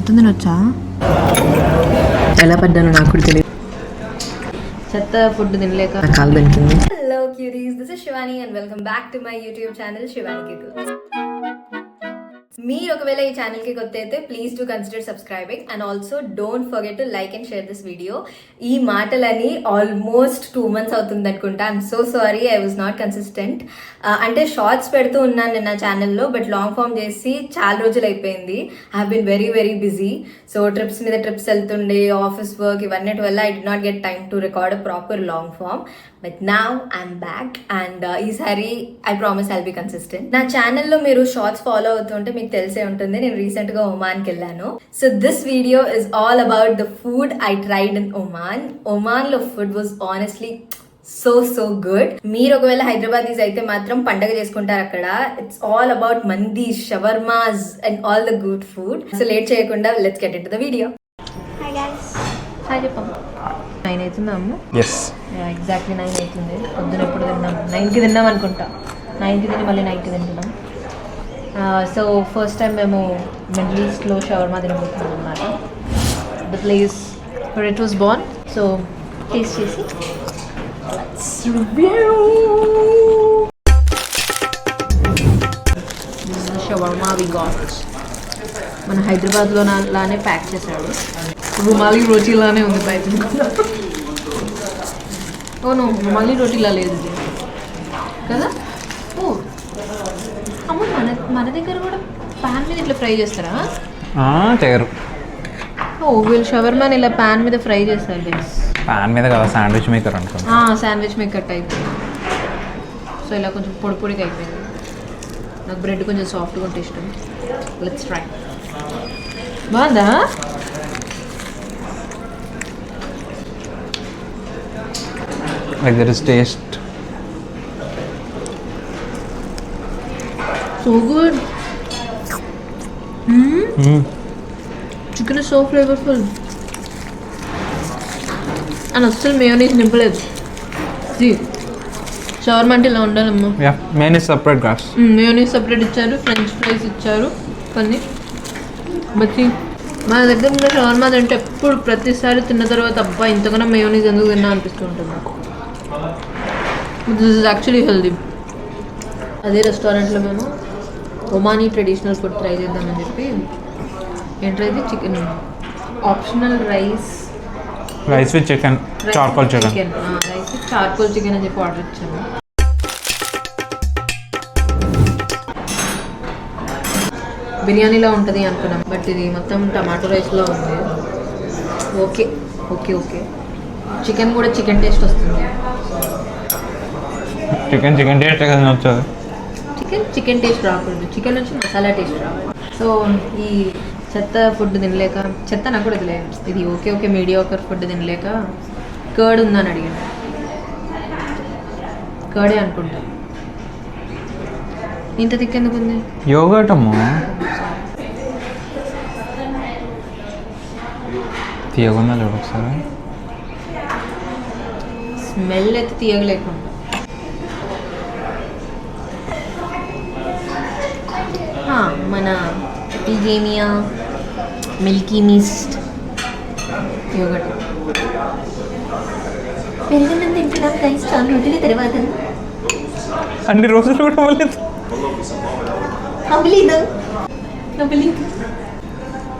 తినొచ్చా? ఎలా పడ్డాను నాకు కూడా తెలియదు. చెత్త ఫుడ్ తినలేక కాలు దొరికింది. Hello cuties, this is Shivani and welcome back to my YouTube channel Shivani Giggles. మీరు ఒకవేళ ఈ ఛానల్కి కొత్త అయితే please do consider subscribing and also don't forget to like and share this video. ఈ మాటలని ఆల్మోస్ట్ 2 months అవుతుంది అనుకుంటా. I'm so sorry, I was not consistent. అంటే షార్ట్స్ పెడుతూ ఉన్నాను నేను నా ఛానల్లో, బట్ లాంగ్ ఫామ్ చేసి చాలా రోజులు అయిపోయింది. I have been very very busy. So trips మీద ట్రిప్స్ వెళ్తుండే, ఆఫీస్ వర్క్ ఇవన్నిటి వల్ల I did not get time to record a proper long form. But now I'm back and ఈసారి I promise I'll be consistent. నా ఛానల్లో మీరు shorts follow అవుతుంటే మీకు తెలిసే ఉంటుంది, నేను రీసెంట్ గా ఒమాన్కి వెళ్ళాను. So this video is all about the food I tried in Oman. Oman లో food was honestly so good. మీరు ఒకవేళ హైదరాబాదీస్ అయితే మాత్రం పండగ చేసుకుంటారు అక్కడ. It's all about mandi, shawarmas and all the good food. So late చేయకుండా let's get into the video. Hi guys. Hi చెప్పమ్మ. 9 అవుతుందా అమ్మ? ఎగ్జాక్ట్లీ 9 అవుతుంది. పొద్దున ఎప్పుడు తిన్నాం? 9కి తిన్నాం అనుకుంటా. 9కి తిని మళ్ళీ 9కి తింటున్నాం. సో ఫస్ట్ టైం మేము మిడిల్ ఈస్ట్లో షవర్మా తినబోతున్నాం అనమాట. The place where it was born. So taste చేసి షవర్మా వి గాట్. మన హైదరాబాద్లో లానే ప్యాక్ చేశాడు. రుమాలి రోటీలానే ఉంది బయట. ఓను రుమాలి రోటీలా లేదు ఇది కదా. ఓ అమ్మ, మన దగ్గర కూడా ప్యాన్ మీద ఇట్లా ఫ్రై చేస్తారా? చేయరు. ఓ వీళ్ళు షవర్మాని ఇలా ప్యాన్ మీద ఫ్రై చేస్తారు. బేస్ ప్యాన్ మీద కదా, శాండ్విచ్ మేకర్ అనుకో. Sandwich maker type. సో ఇలా కొంచెం పొడి పొడిగా అయిపోయింది. నాకు బ్రెడ్ కొంచెం సాఫ్ట్గా ఉంటే ఇష్టం. Let's try. బాగుందా? Like there is taste. So good. Chicken is so flavorful. And అస్సలు mayonnaise నింపలేదు. See, షవర్మా అంటే ఇలా ఉండాలమ్మా. mayonnaise separate guys. mayonnaise separate ఇచ్చారు, ఫ్రెంచ్ ఫ్రైస్ ఇచ్చారు కొన్ని. బట్ మన దగ్గర ఉన్న షవర్మా అంటే ఎప్పుడు ప్రతిసారి తిన్న తర్వాత అబ్బా ఇంతకన్నా mayonnaise ఎందుకు తిన్నా అనిపిస్తూ ఉంటుంది నాకు. This is actually healthy. అదే రెస్టారెంట్లో మేము ఒమానీ ట్రెడిషనల్ ఫుడ్ ట్రై చేద్దామని చెప్పి, ఏంటది chicken optional rice with chicken, charcoal chicken. Rice with charcoal chicken అని చెప్పి ఆర్డర్ ఇచ్చాము. బిర్యానీలో ఉంటుంది అనుకున్నాం, బట్ ఇది మొత్తం టమాటో రైస్లో ఉంది. Okay okay okay. చికెన్ కూడా చికెన్ టేస్ట్ వస్తుంది. చికెన్ టేస్ట్ వచ్చేది. చికెన్ టేస్ట్ రాకూడదు, చికెన్ నుంచి మసాలా టేస్ట్ రావాలి. సో ఈ చెత్త ఫుడ్ తినలేక, చెత్త నాకు కూడా తెలియదు, ఇది ఓకే ఓకే మీడియాకర్ ఫుడ్ తినలేక కర్డ్ ఉందని అడిగాను. కర్డే అనుకుంటా. ఇంత థిక్ ఎందుకు ఉంది? యోగర్ట్ అమ్మా. తీయకుండా చూడు ఒకసారి. స్మెల్ అయితే తీయగలేకుండా. మన ఎపిగేమియా మిల్కీ మిస్ట్ యోగర్ట్ పెరిగినంత తింటున్నాం గైస్. చాలా రోజుల తర్వాత. అన్ని రోజులు కూడా అవ్వలేదు.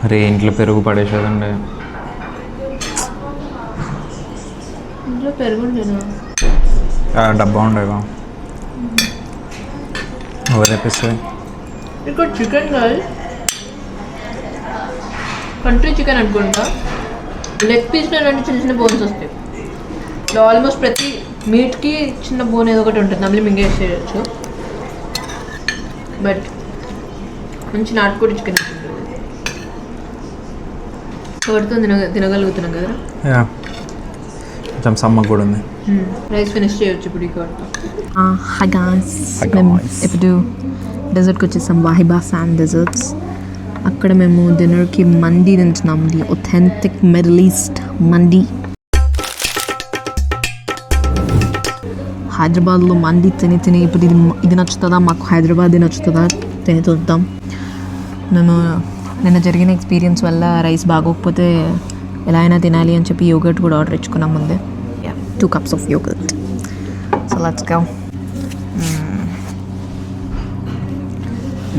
అరే ఇంట్లో పెరుగు పడేసేదండి. ఇంట్లో పెరుగు ఉండేనా? డబ్బా ఉండేవా? తెప్పిస్తుంది. ఇక్కడ చికెన్ కాదు, కంట్రీ చికెన్ అనుకుంటా. లెగ్ పీస్ రెండు చిన్న చిన్న బోన్స్ వస్తాయి. ఆల్మోస్ట్ ప్రతి మీట్కి చిన్న బోన్ ఏదో ఒకటి ఉంటుంది, మళ్ళీ మింగేసేయచ్చు. బట్ మంచి నాటుకోడి చికెన్ కర్డ్తో తినగలుగుతున్నాం కదా. కొంచెం సమ్మగా కూడా ఉంది. రైస్ ఫినిష్ చేయొచ్చు ఇప్పుడు ఈ కర్డ్తో. హాయ్ గాయ్స్, ఇప్పుడు డెజర్ట్కి వచ్చేసాం. వాహిబా శాండ్ డెజర్ట్స్. అక్కడ మేము డిన్నర్కి మండి తింటున్నాం. ది ఒథెంటిక్ మిడిల్ ఈస్ట్ మండి. హైదరాబాద్లో మండి తిని ఇప్పుడు ఇది నచ్చుతుందా, మాకు హైదరాబాద్ నచ్చుతుందా తిని చూద్దాం. నేను నిన్న జరిగిన ఎక్స్పీరియన్స్ వల్ల రైస్ బాగోకపోతే ఎలా అయినా తినాలి అని చెప్పి యోగర్ట్ కూడా ఆర్డర్ ఇచ్చుకున్నాం ముందే. 2 cups of yogurt. So let's go.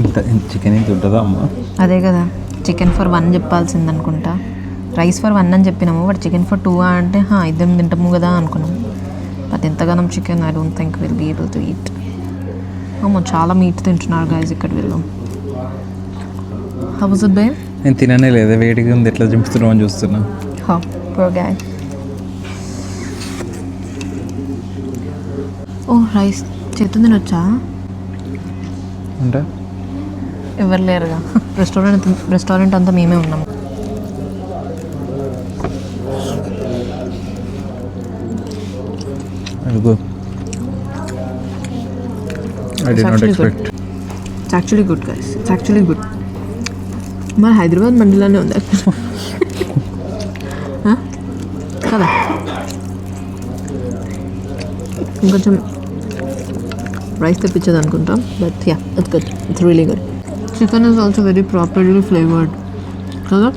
ఇంత చికెన్ ఇంత ఉంటుందా అమ్మ? అదే కదా, చికెన్ ఫర్ 1 చెప్పాల్సింది అనుకుంటా. రైస్ ఫర్ 1 అని చెప్పినాము, బట్ చికెన్ ఫర్ 2 అంటే ఇద్దరం తింటాము కదా అనుకున్నాం. బట్ ఎంతగానం chicken I don't think will be able to eat. అమ్మో చాలా మీట్ తింటున్నారు గైస్ ఇక్కడ వీళ్ళు. హౌ వాజ్ ఇట్ బే? నేను తిననే లేదా, వేడిగా ఉంది, ఎట్లా చింపుతున్నావు అని చూస్తున్నా. poor guy. ఓ రైస్ చేతులు తినొచ్చా? అంటే ఎవరు లేరుగా, రెస్టారెంట్ అంతా మేమే ఉన్నాం. అడుగు. I did not expect. It's actually good guys. It's actually good. మన హైదరాబాద్ మండలానే ఉంది కదా. ఇంకొంచెం రైస్ తెప్పించేది అనుకుంటా, but yeah it's good, it's really good. Chicken is also very properly flavoured కదా.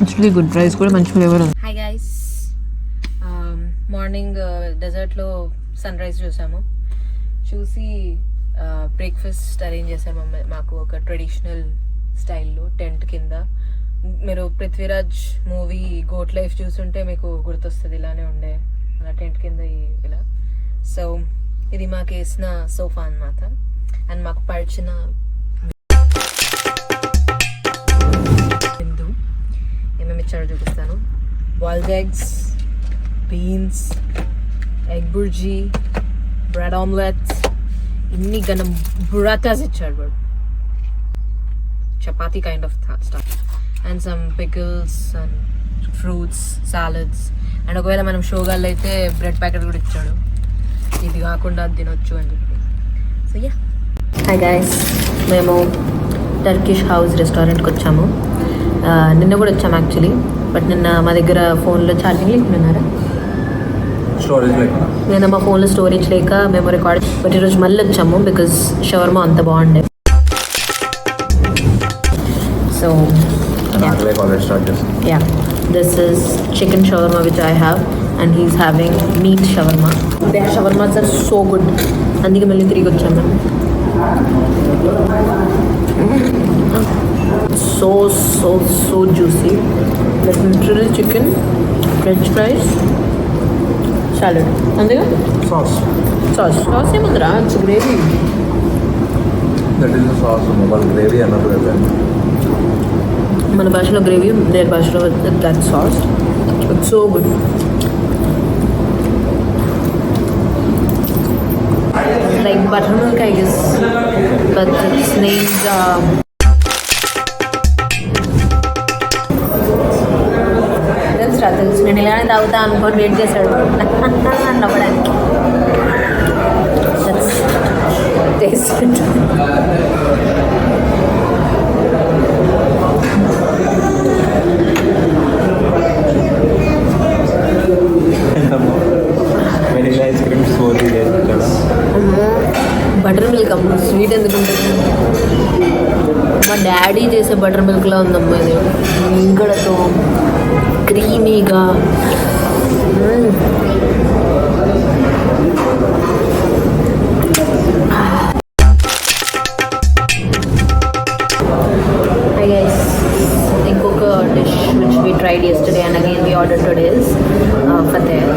It's really good. రైస్ కూడా మంచి ఫ్లేవర్ ఉంది. హాయ్ గైస్, మార్నింగ్ డెజర్ట్లో సన్ రైజ్ చూసి బ్రేక్ఫాస్ట్ అరేంజ్ చేశారు మాకు ఒక ట్రెడిషనల్ స్టైల్లో టెంట్ కింద. మీరు పృథ్వీరాజ్ మూవీ గోట్ లైఫ్ చూస్తుంటే మీకు గుర్తొస్తుంది, ఇలానే ఉండే అలా టెంట్ కింద ఇలా. సో ఇది మాకు వేసిన సోఫా అన్నమాట. అండ్ మాకు పరిచిన ఏమేమి ఇచ్చారో చూపిస్తాను. Boiled eggs, beans, egg bhurji, bread omelettes, ఇన్ని గనం బురాటాస్ ఇచ్చాడు వాడు, chapati kind of stuff, and some pickles and fruits, salads. And ఒకవేళ మనం షోగాల్లో అయితే బ్రెడ్ ప్యాకెట్ కూడా ఇచ్చాడు, ఇది కాకుండా అది తినొచ్చు అని చెప్పి. సో యా, హాయ్ గైస్, మేము టర్కిష్ హౌస్ రెస్టారెంట్కి వచ్చాము. నిన్న కూడా వచ్చాము యాక్చువల్లీ, బట్ నిన్న మా దగ్గర ఫోన్లో ఛార్జింగ్ లేకున్నారా, నిన్న మా ఫోన్లో స్టోరేజ్ లేక మేము రికార్డ్. బట్ ఈరోజు మళ్ళీ వచ్చాము బికాజ్ షవర్మా అంత బాగుండే. So yeah, this is chicken shawarma which I have, and he's having meat shawarma. Their shawarmas are so good. అందుకే మళ్ళీ తిరిగి వచ్చాము. So juicy. Like literally chicken, french fries, salad. అంతేగా sauce ఏముందిరా, it's gravy. That is the sauce, but gravy another than. మన భాషలో gravy, their భాషలో that sauce. It's so good. Like buttermilk I guess, but it's named తెలుసు. నేను ఇలానే తాగుతా అనుకోని వెయిట్ చేశాడు నవ్వడానికి. Taste vanilla ice cream smoothie ఇక్కడ. బటర్ మిల్క్ అమ్మ, స్వీట్ ఎందుకు ఉంటుంది? మా డాడీ చేసే బటర్ మిల్క్లా ఉందమ్మా ఇది, ఇంకడతో క్రీమీగా. Hi guys, ఇంకొక dish which we tried yesterday and again we ordered today is feteer.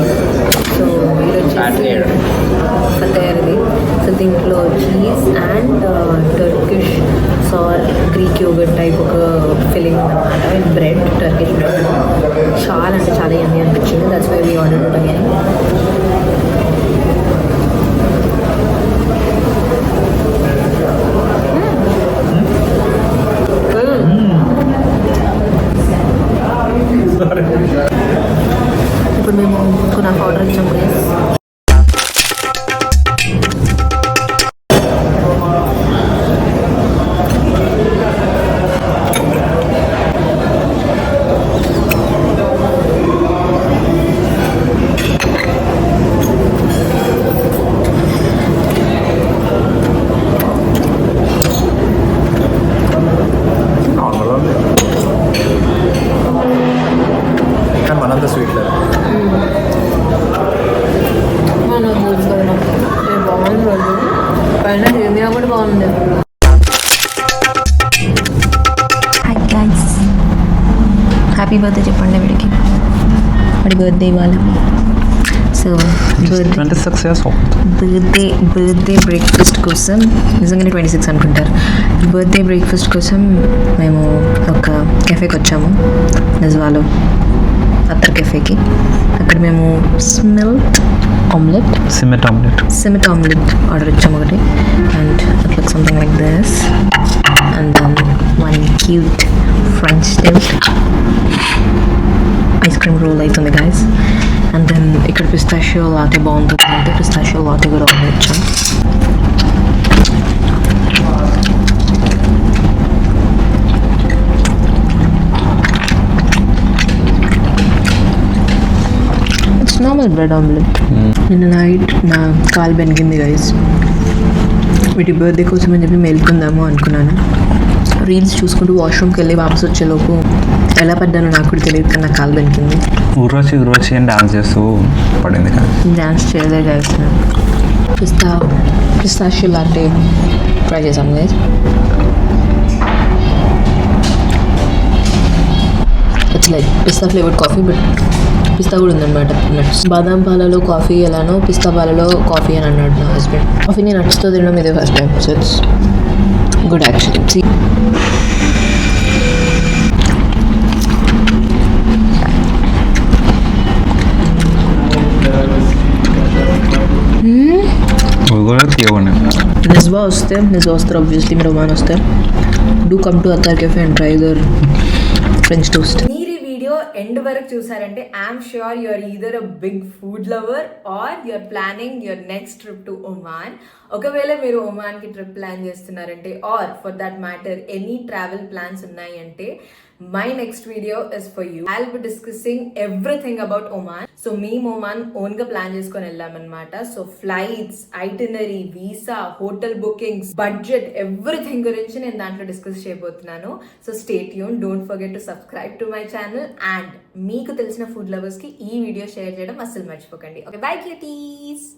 So ఇది వచ్చేసి ఫతేర్ ఇది. సో దీంట్లో చీజ్ అండ్ టర్కిష్ సార్ గ్రీక్ యోగర్ట్ టైప్ ఒక ఫిల్లింగ్ అనమాట, అండ్ బ్రెడ్, టర్కిష్ బ్రెడ్. చాలా అంటే చాలా యమ్మీ అనిపించింది. That's why we ordered it again. ఇప్పుడు మేము నాకు ఆర్డర్ ఇచ్చాము గైస్. హ్యాపీ బర్త్డే చెప్పండి వీడికి. వాడి బర్త్డే ఇవాళ. సో బర్త్డే బ్రేక్ఫాస్ట్ కోసం, నిజంగానే 26 అనుకుంటారు. బర్త్డే బ్రేక్ఫాస్ట్ కోసం మేము ఒక కెఫేకి వచ్చాము, నిజవాలో అత్తర్ కెఫేకి. అక్కడ మేము సిమెట్ ఆమ్లెట్ ఆర్డర్ ఇచ్చాము ఒకటి. And it looks something like this. And then one cute French toast ice cream roll అవుతుంది గైస్. అండ్ దెన్ ఇక్కడ పిస్తాషియో లాటే బాగుంటుంది అంటే పిస్తాషియో లాటే కూడా ఆర్డర్ ఇచ్చాం. It's normal bread omelette. నిన్న నైట్ నా కాలు బెనికింది గైస్. వీటి బర్త్డే కోసం అని చెప్పి మేల్కొందాము అనుకున్నాను. రీల్స్ చూసుకుంటూ వాష్రూమ్కి వెళ్ళి వాపస్ వచ్చేలోపు ఎలా పడ్డానో నాకు కూడా తెలియదు, కానీ నా కాలు బెనికింది. ఊర్వశి అని డాన్స్ చేస్తూ పడింది. డాన్స్ చేయలే గైస్. పిస్తాషియో లాటే ట్రై చేసాం guys. It's like pista flavoured coffee, but పిస్తా కూడా ఉందన్నమాట. నట్స్, బాదాం పాలలో కాఫీ ఎలానో పిస్తా పాలలో కాఫీ అని అన్నాడు నా హస్బెండ్. కాఫీని నట్స్తో తినడం ఇదే first time. So it's good actually. నిజవా వస్తారు ఆబ్వియస్లీ. మీరు ఒమాన్ వస్తే do come to Attar cafe and try their French toast. మీరు ఈ వీడియో ఎండ్ వరకు చూసారంటే I'm sure you are either a big food lover or you are planning your next trip to Oman. ఒకవేళ మీరు ఒమాన్కి trip plan చేస్తున్నారంటే or for that matter any travel plans ఉన్నాయి అంటే my next video is for you. I'll be discussing everything about Oman. So మేము Oman own గా plan చేసుకొని వెళ్ళామన్నమాట. So flights, itinerary, visa, hotel bookings, budget, everything గురించి నేను దాంట్లో discuss చేయబోతున్నాను. So stay tune, don't forget to subscribe to my channel. And మీకు తెలిసిన ఫుడ్ లవర్స్ కి ఈ వీడియో షేర్ చేయడం అస్సలు మర్చిపోకండి. Okay, by cuties.